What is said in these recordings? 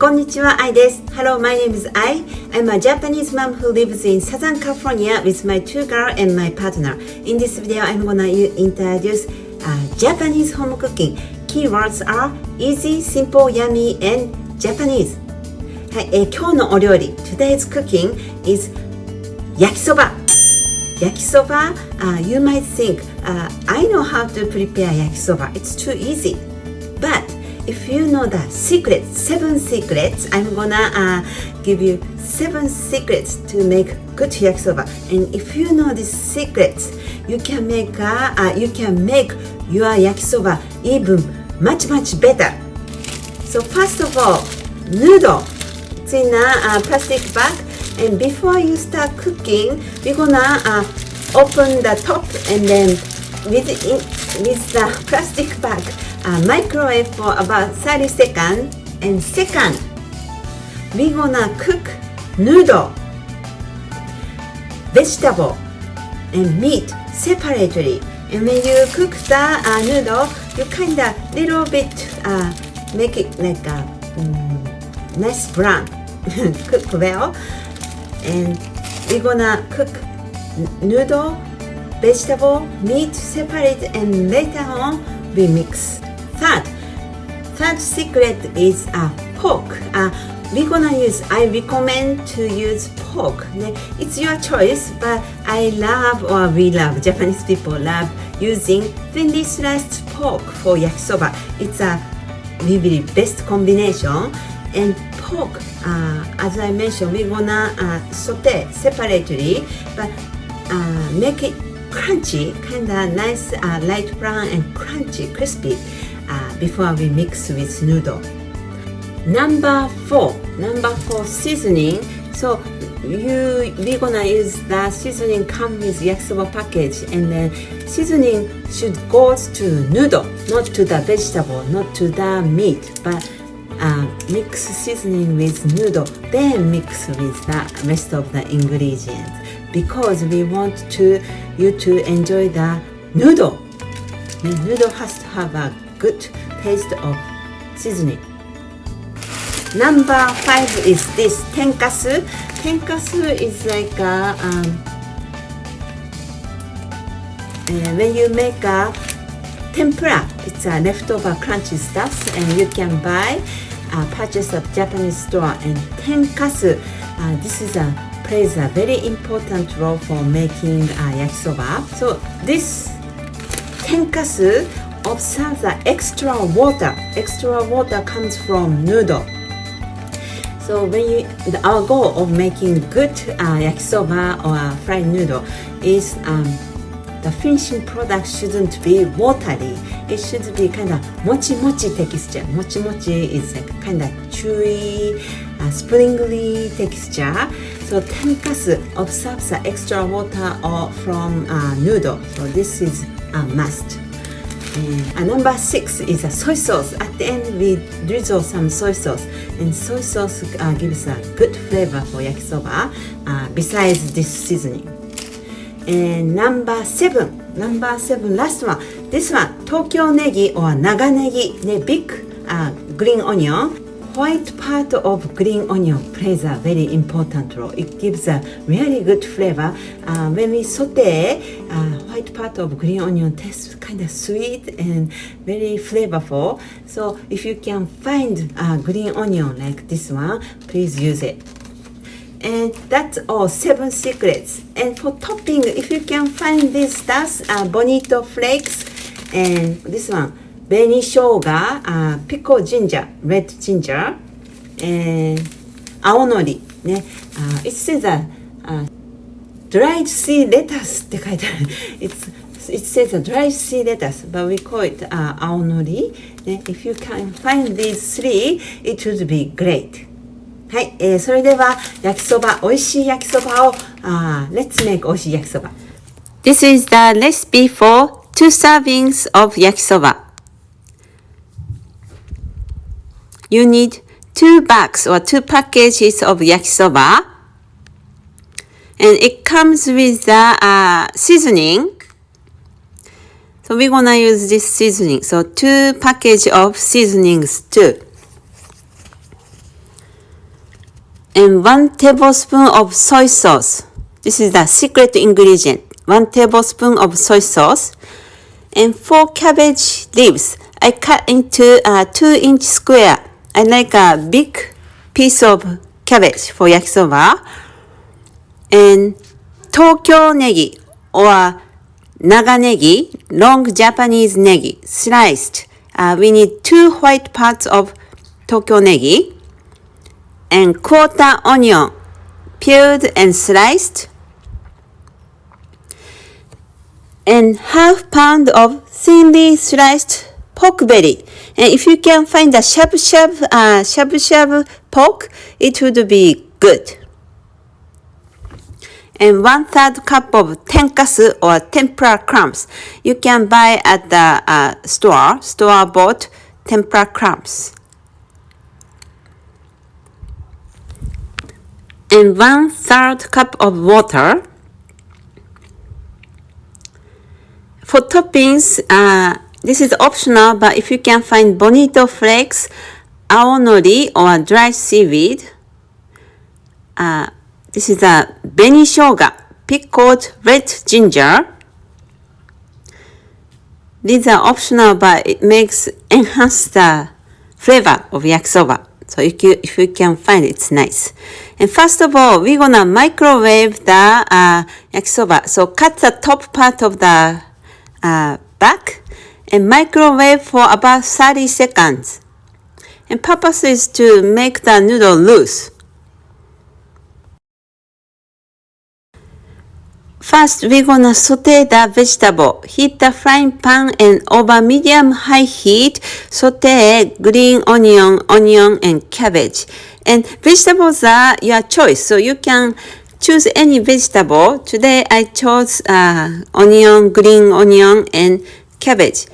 こんにちは、愛です。Hello, my name is Ai. I'm a Japanese mom who lives in Southern California with my two girls and my partner. In this video, I'm gonna introduce Japanese home cooking. Keywords are easy, simple, yummy, and Japanese. はい、今日のお料理 Today's cooking is Yakisoba. Yakisoba, you might think, I know how to prepare Yakisoba. It's too easy. But if you know the secrets, 7 secrets, I'm gonna give you 7 secrets to make good Yakisoba. And if you know these secrets, you can make your Yakisoba even much better. So first of all, noodle. It's in a plastic bag, and before you start cooking, we're gonna open the top and then with the plastic bag, microwave for about 30 seconds. And second, we're gonna cook noodle, vegetable, and meat separately. And when you cook the noodle, you kinda little bit make it like a nice brown. Cook well. And we're gonna cook noodle, vegetable, meat separate, and later on we mix. Third secret is pork. We're gonna I recommend to use pork. It's your choice, but we love, Japanese people love using thinly sliced pork for yakisoba. It's a really best combination. And pork, as I mentioned, we're gonna sauté separately, but make it crunchy, kinda nice, light brown and crunchy, crispy before we mix with noodle. Number four, seasoning. So we're gonna use the seasoning come with yakisoba package, and then seasoning should go to noodle, not to the vegetable, not to the meat, but mix seasoning with noodle, then mix with the rest of the ingredients, because we want you to enjoy the noodle. The noodle has to have a good taste of seasoning. Number 5 is this Tenkasu. Tenkasu is like when you make a tempura, it's a leftover crunchy stuff, and you can purchase at Japanese store. And Tenkasu, this plays a very important role for making yakisoba. So this Tenkasu observes the extra water. Extra water comes from noodle. So our goal of making good yakisoba or fried noodle is the finishing product shouldn't be watery. It should be kind of mochi texture. Mochi is like kind of chewy, springly texture. So Tenkasu absorbs the extra water from noodle. So this is a must. Number 6 is a soy sauce. At the end, we drizzle some soy sauce, and soy sauce gives a good flavor for yakisoba. Besides this seasoning. And number 7, last one. This one, Tokyo Negi or Naga Negi, the big green onion. White part of green onion plays a very important role. It gives a really good flavor. When we saute, white part of green onion tastes kind of sweet and very flavorful. So if you can find green onion like this one, please use it. And that's all 7 secrets. And for topping, if you can find these stuff, bonito flakes, and this one, beni shoga, pickled ginger, red ginger, and aonori. It says dried sea lettuce って書いてある。It says dried sea lettuce, but we call it aonori. If you can find these 3, it would be great. はい、それでは焼きそば、美味しい焼きそばをLet's make 美味しい焼きそば。This is the recipe for 2 servings of yakisoba. You need 2 bags or 2 packages of yakisoba, and it comes with the seasoning. So we're gonna use this seasoning. So 2 package of seasonings too. And 1 tablespoon of soy sauce. This is the secret ingredient. 1 tablespoon of soy sauce. And 4 cabbage leaves. I cut into a 2-inch square. I like a big piece of cabbage for yakisoba. And Tokyo Negi or Naga Negi, long Japanese Negi, sliced. We need 2 white parts of Tokyo Negi. And quarter onion, peeled and sliced. And half pound of thinly sliced pork belly. And if you can find a shabu-shabu pork, it would be good. And 1/3 cup of tenkasu or tempura crumbs. You can buy at the store-bought tempura crumbs. And 1/3 cup of water. For toppings, this is optional, but if you can find bonito flakes, aonori or dry seaweed, this is a benishoga, pickled red ginger. These are optional, but it enhance the flavor of yakisoba. So if you can find it, it's nice. And first of all, we're gonna microwave the yakisoba. So cut the top part of the back and microwave for about 30 seconds. And purpose is to make the noodle loose. First, we're gonna saute the vegetable. Heat the frying pan and over medium-high heat, saute green onion, and cabbage. And vegetables are your choice, so you can choose any vegetable. Today, I chose green onion, and cabbage.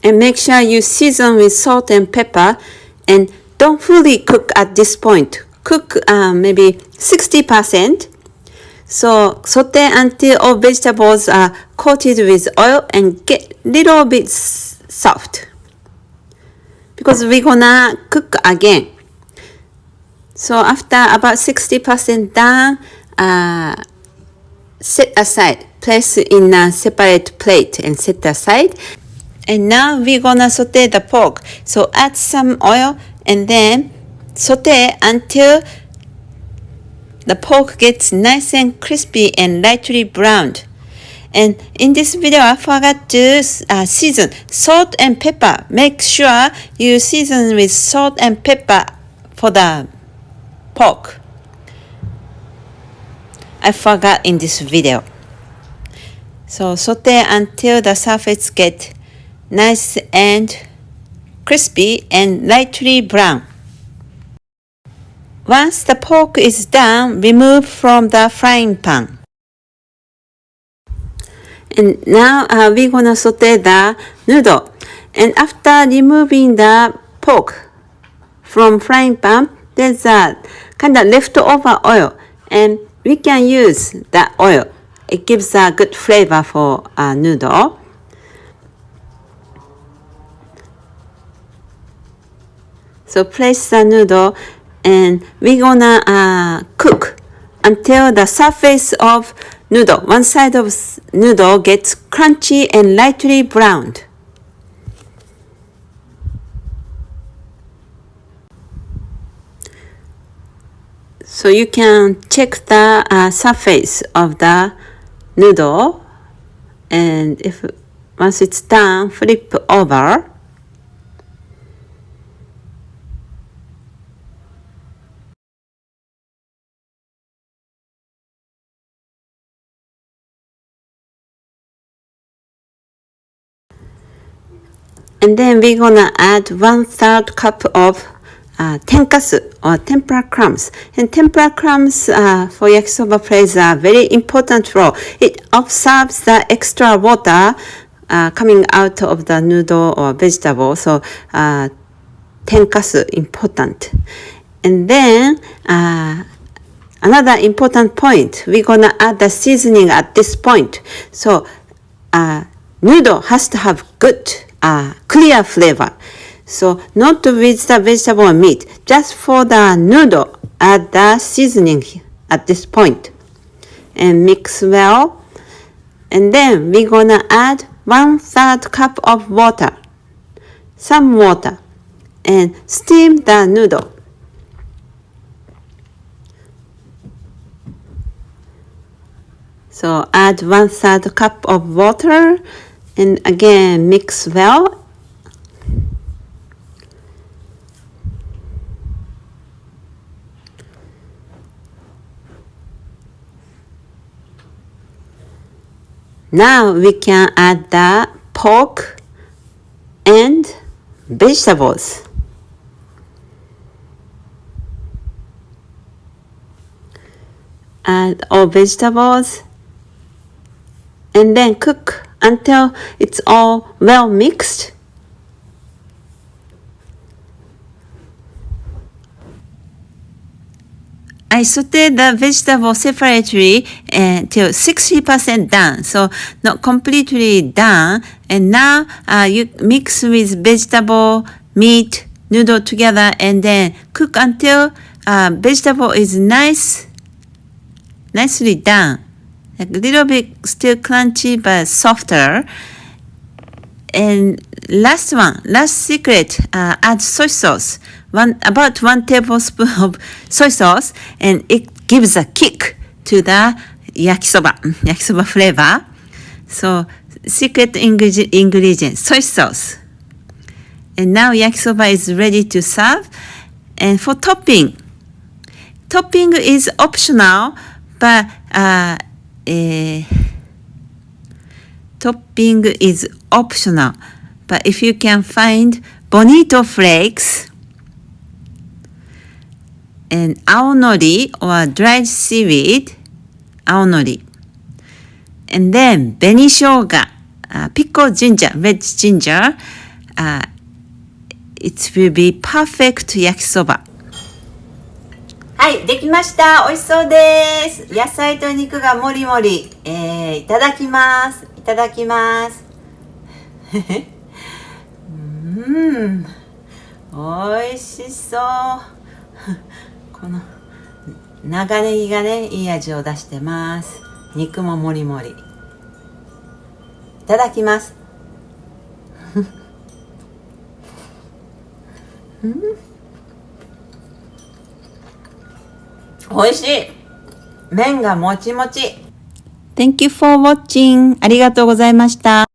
And make sure you season with salt and pepper, and don't fully cook at this point. Cook maybe 60%. So saute until all vegetables are coated with oil and get little bit soft. Because we're gonna cook again. So after about 60% done, set aside. Place in a separate plate and set aside. And now we're gonna saute the pork. So add some oil and then saute until the pork gets nice and crispy and lightly browned. And in this video, I forgot to season salt and pepper. Make sure you season with salt and pepper for the pork. I forgot in this video. So saute until the surface get nice and crispy and lightly brown. Once the pork is done, remove from the frying pan. And now we're gonna saute the noodle. And after removing the pork from frying pan, there's a kind of leftover oil, and we can use that oil. It gives a good flavor for noodle. So place the noodle. And we're gonna cook until the surface of noodle, one side of noodle gets crunchy and lightly browned. So you can check the surface of the noodle, and once it's done, flip over. And then we're gonna add 1/3 cup of tenkasu or tempura crumbs. And tempura crumbs for yakisoba plays a very important role. It absorbs the extra water coming out of the noodle or vegetable. So tenkasu important. And then another important point, we're gonna add the seasoning at this point. So noodle has to have good clear flavor. So not with the vegetable or meat, just for the noodle add the seasoning at this point and mix well. And then we're gonna add 1/3 cup of water, some water, and steam the noodle. So add 1/3 cup of water and again mix well. Now we can add the pork and vegetables. Add all vegetables and then cook until it's all well mixed. I sauteed the vegetable separately till 60% done, so not completely done. And now you mix with vegetable, meat, noodle together, and then cook until vegetable is nicely done. A little bit still crunchy but softer. And last secret, add soy sauce. About 1 tablespoon of soy sauce, and it gives a kick to the yakisoba flavor. So secret ingredient, soy sauce. And now yakisoba is ready to serve. And for topping is optional, but topping is optional. But if you can find bonito flakes and aonori or dried seaweed, aonori, and then benishoga, pickled ginger, red ginger, it will be perfect yakisoba. はい、できました。美味しそうです。野菜と肉がもりもり。いただきます。いただきます。美味しそう。この長ネギがね、いい味を出してます。肉ももりもり。いただきます。美味しい。麺がもちもち。Thank you for watching. ありがとうございました。